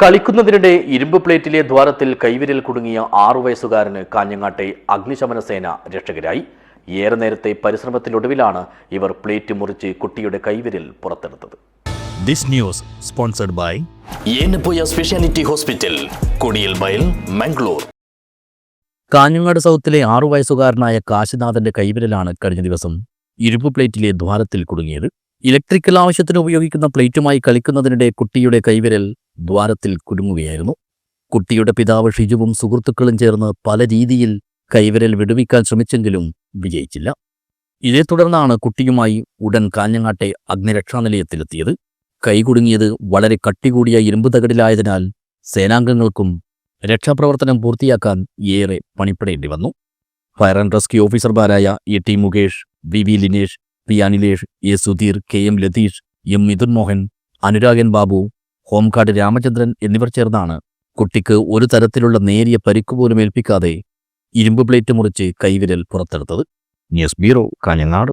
കളിക്കുന്നതിനിടെ ഇരുമ്പ് പ്ലേറ്റിലെ ദ്വാരത്തിൽ കൈവിരൽ കുടുങ്ങിയ 6 വയസ്സുകാരന് കാഞ്ഞങ്ങാട്ടെ അഗ്നിശമന സേന രക്ഷകരായി. ഏറെ നേരത്തെ പരിശ്രമത്തിനൊടുവിലാണ് ഇവർ പ്ലേറ്റ് മുറിച്ച് കുട്ടിയുടെ കൈവിരൽ പുറത്തെടുത്തത്. This news sponsored by Yenepoya speciality hospital, Kodial മൈൽ, മംഗളൂർ. കാഞ്ഞങ്ങാട് സൗത്തിലെ 6 വയസ്സുകാരനായ കാശിനാഥന്റെ കൈവിരലാണ് കഴിഞ്ഞ ദിവസം ഇരുമ്പ് പ്ലേറ്റിലെ ദ്വാരത്തിൽ കുടുങ്ങിയത്. ഇലക്ട്രിക്കൽ ആവശ്യത്തിന് ഉപയോഗിക്കുന്ന പ്ലേറ്റുമായി കളിക്കുന്നതിനിടെ കുട്ടിയുടെ കൈവിരൽ ദ്വാരത്തിൽ കുടുങ്ങുകയായിരുന്നു. കുട്ടിയുടെ പിതാവ് ഷിജുവും സുഹൃത്തുക്കളും ചേർന്ന് പല രീതിയിൽ കൈവിരൽ വിടുവിക്കാൻ ശ്രമിച്ചെങ്കിലും വിജയിച്ചില്ല. ഇതേ തുടർന്നാണ് കുട്ടിയുമായി ഉടൻ കാഞ്ഞങ്ങാട്ടെ അഗ്നിരക്ഷാനിലയത്തിലെത്തിയത്. കൈ കുടുങ്ങിയത് വളരെ കട്ടികൂടിയ ഇരുമ്പ് തകിടിലായതിനാൽ സേനാംഗങ്ങൾക്കും രക്ഷാപ്രവർത്തനം പൂർത്തിയാക്കാൻ ഏറെ പണിപ്പെടേണ്ടി വന്നു. ഫയർ ആൻഡ് റെസ്ക്യൂ ഓഫീസർമാരായ A T Mukesh, V V Linesh, P Anilesh, A Sudheer, K M Latheesh, M Mithun Mohan, Anuragan Babu, home guard Ramachandran എന്നിവർ ചേർന്നാണ് കുട്ടിക്ക് ഒരു തരത്തിലുള്ള നേരിയ പരിക്കുപോലും ഏൽപ്പിക്കാതെ ഇരുമ്പ് പ്ലേറ്റ് മുറിച്ച് കൈവിരൽ പുറത്തെടുത്തത്. News bureau, Kanhangad.